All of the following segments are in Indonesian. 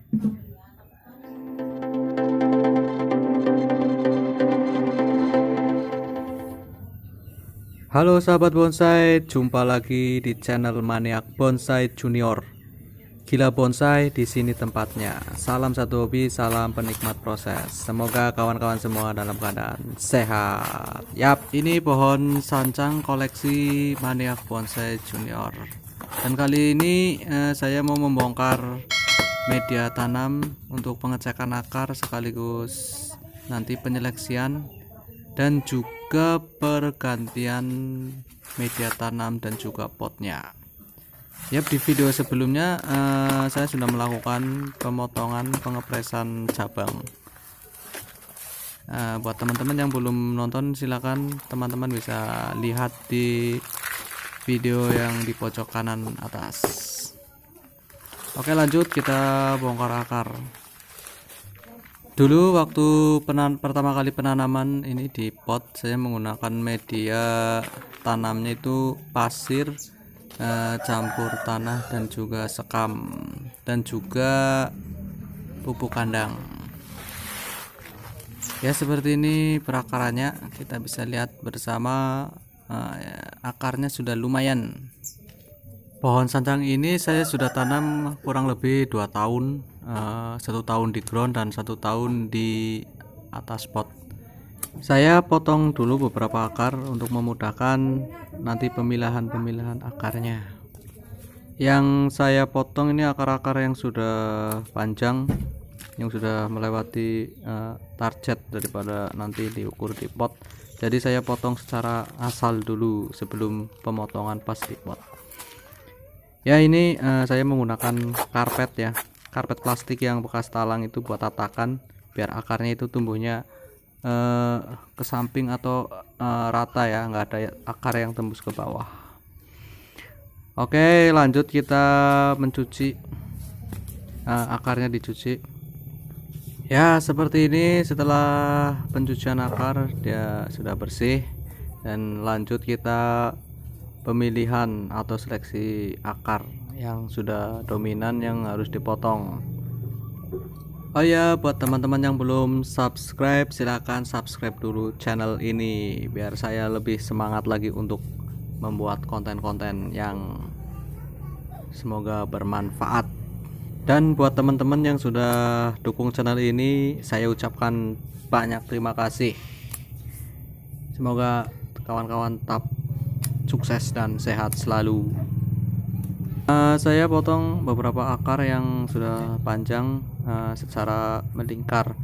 Halo sahabat bonsai, jumpa lagi di channel Maniak Bonsai Junior. Gila bonsai di sini tempatnya. Salam satu hobi, salam penikmat proses. Semoga kawan-kawan semua dalam keadaan sehat. Yap, ini pohon sancang koleksi Maniak Bonsai Junior. Dan kali ini saya mau membongkar media tanam untuk pengecekan akar sekaligus nanti penyeleksian dan juga pergantian media tanam dan juga potnya. Yap, di video sebelumnya saya sudah melakukan pemotongan pengepresan cabang. Buat teman-teman yang belum nonton, silakan teman-teman bisa lihat di video yang di pojok kanan atas. Oke, lanjut kita bongkar akar. Dulu waktu pertama kali penanaman ini di pot, saya menggunakan media tanamnya itu pasir campur tanah dan juga sekam dan juga pupuk kandang. Ya, seperti ini perakarannya, kita bisa lihat bersama. Akarnya sudah lumayan. Pohon sancang ini saya sudah tanam kurang lebih 2 tahun, 1 tahun di ground dan 1 tahun di atas pot. Saya potong dulu beberapa akar untuk memudahkan nanti pemilahan akarnya. Yang saya potong ini akar-akar yang sudah panjang, yang sudah melewati target daripada nanti diukur di pot. Jadi saya potong secara asal dulu sebelum pemotongan pas di pot. Ya, ini saya menggunakan karpet ya, karpet plastik yang bekas talang itu buat tatakan biar akarnya itu tumbuhnya ke samping atau rata ya, nggak ada akar yang tembus ke bawah. Oke, lanjut kita mencuci. Akarnya dicuci ya, seperti ini. Setelah pencucian akar dia sudah bersih, dan lanjut kita pemilihan atau seleksi akar yang sudah dominan yang harus dipotong. Oh ya, buat teman-teman yang belum subscribe, silahkan subscribe dulu channel ini biar saya lebih semangat lagi untuk membuat konten-konten yang semoga bermanfaat. Dan buat teman-teman yang sudah dukung channel ini, saya ucapkan banyak terima kasih. Semoga kawan-kawan tetap sukses dan sehat selalu. Saya potong beberapa akar yang sudah panjang secara melingkar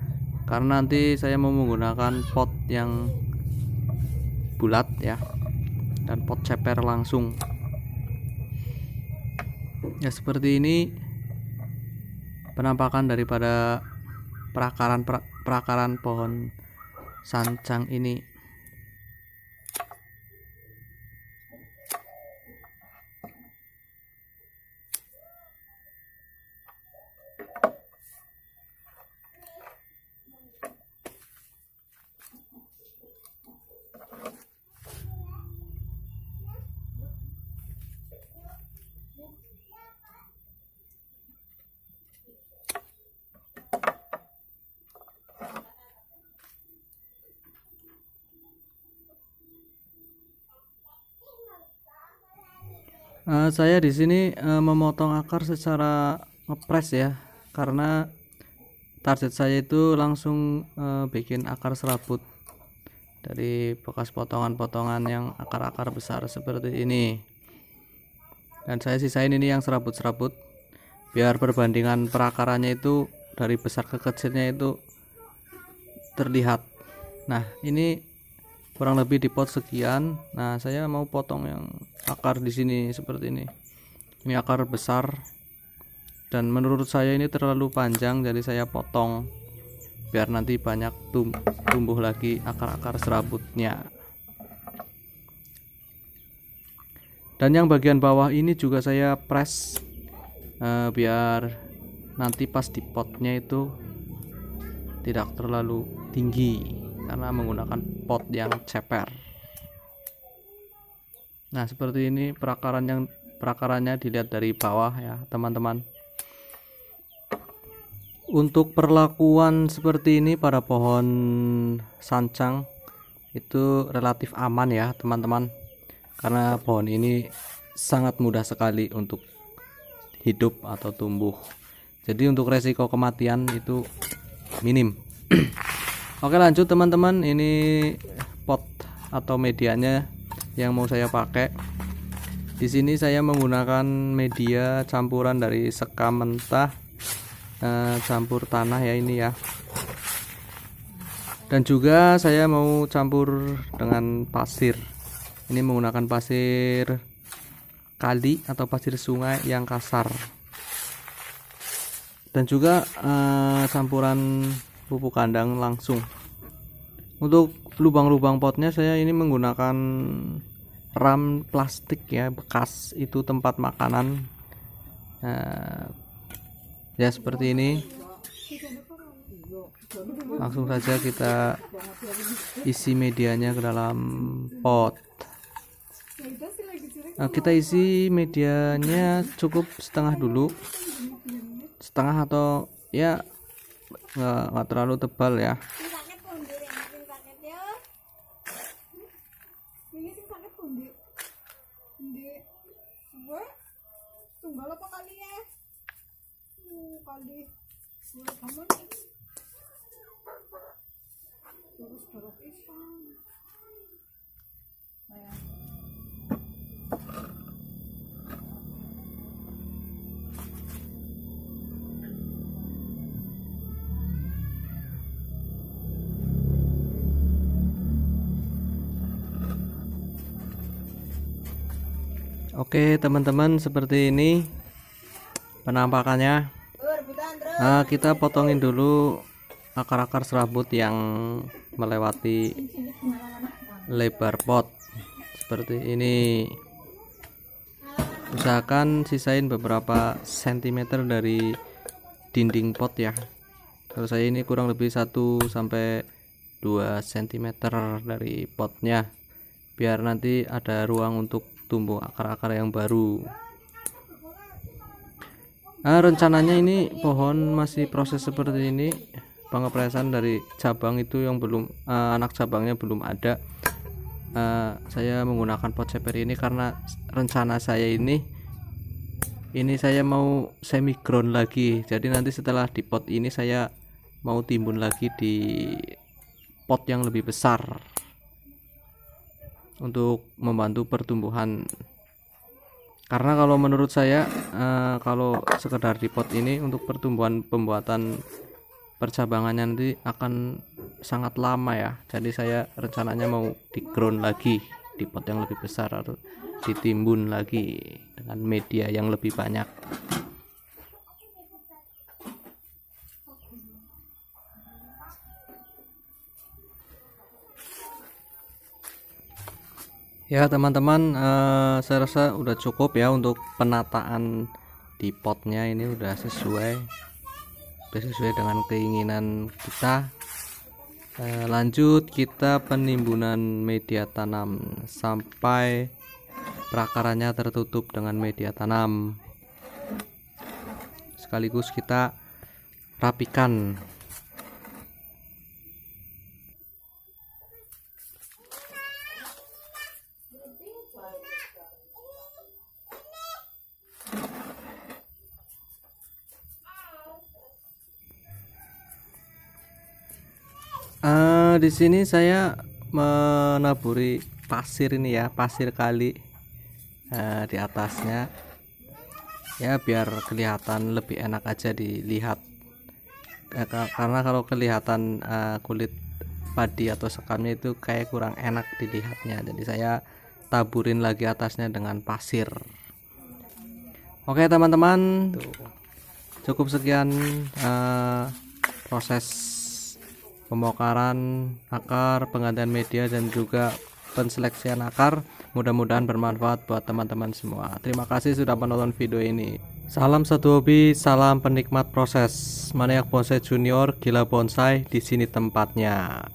karena nanti saya mau menggunakan pot yang bulat ya, dan pot ceper langsung ya. Seperti ini penampakan daripada perakaran pohon sancang ini. Saya di sini memotong akar secara ngepres ya, karena target saya itu langsung bikin akar serabut dari bekas potongan-potongan yang akar-akar besar seperti ini. Dan saya sisain ini yang serabut-serabut biar perbandingan perakarannya itu dari besar ke kecilnya itu terlihat. Nah, ini kurang lebih di pot sekian. Nah, saya mau potong yang akar di sini seperti ini. Ini akar besar dan menurut saya ini terlalu panjang, jadi saya potong biar nanti banyak tumbuh lagi akar-akar serabutnya. Dan yang bagian bawah ini juga saya press biar nanti pas di potnya itu tidak terlalu tinggi karena menggunakan pot yang ceper. Nah, seperti ini perakarannya dilihat dari bawah ya teman-teman. Untuk perlakuan seperti ini pada pohon sancang itu relatif aman ya teman-teman, karena pohon ini sangat mudah sekali untuk hidup atau tumbuh. Jadi untuk resiko kematian itu minim. Oke, lanjut teman-teman, ini pot atau medianya yang mau saya pakai. Di sini saya menggunakan media campuran dari sekam mentah, campur tanah ya ini ya. Dan juga saya mau campur dengan pasir. Ini menggunakan pasir kali atau pasir sungai yang kasar. Dan juga campuran pupuk kandang langsung. Untuk lubang-lubang potnya saya ini menggunakan ram plastik ya, bekas itu tempat makanan. Ya seperti ini. Langsung saja kita isi medianya ke dalam pot. Nah, kita isi medianya cukup setengah dulu, setengah atau ya nggak terlalu tebal ya. Tunggal apa kali ya? Kali kamu terus dorok pisang. Oke teman-teman, seperti ini penampakannya. Nah, kita potongin dulu akar-akar serabut yang melewati lebar pot seperti ini. Usahakan sisain beberapa sentimeter dari dinding pot ya. Kalau saya ini kurang lebih 1 sampai 2 cm dari potnya, biar nanti ada ruang untuk tumbuh akar-akar yang baru. Nah, rencananya ini pohon masih proses seperti ini, pengepresan dari cabang itu yang belum anak cabangnya belum ada. Saya menggunakan pot ceper ini karena rencana saya ini saya mau semi ground lagi. Jadi nanti setelah di pot ini saya mau timbun lagi di pot yang lebih besar untuk membantu pertumbuhan. Karena kalau menurut saya kalau sekedar di pot ini untuk pertumbuhan pembuatan percabangannya nanti akan sangat lama ya. Jadi saya rencananya mau di ground lagi di pot yang lebih besar atau ditimbun lagi dengan media yang lebih banyak. Ya teman-teman, saya rasa udah cukup ya untuk penataan di potnya. Ini udah sesuai dengan keinginan kita. Lanjut kita penimbunan media tanam sampai perakarannya tertutup dengan media tanam, sekaligus kita rapikan. Di sini saya menaburi pasir ini ya, pasir kali di atasnya ya, biar kelihatan lebih enak aja dilihat. Karena kalau kelihatan kulit padi atau sekamnya itu kayak kurang enak dilihatnya, jadi saya taburin lagi atasnya dengan pasir. Oke teman-teman, cukup sekian proses pembongkaran akar, penggantian media, dan juga penseleksian akar. Mudah-mudahan bermanfaat buat teman-teman semua. Terima kasih sudah menonton video ini. Salam satu hobi, salam penikmat proses. Maniak Bonsai Junior, gila bonsai, di sini tempatnya.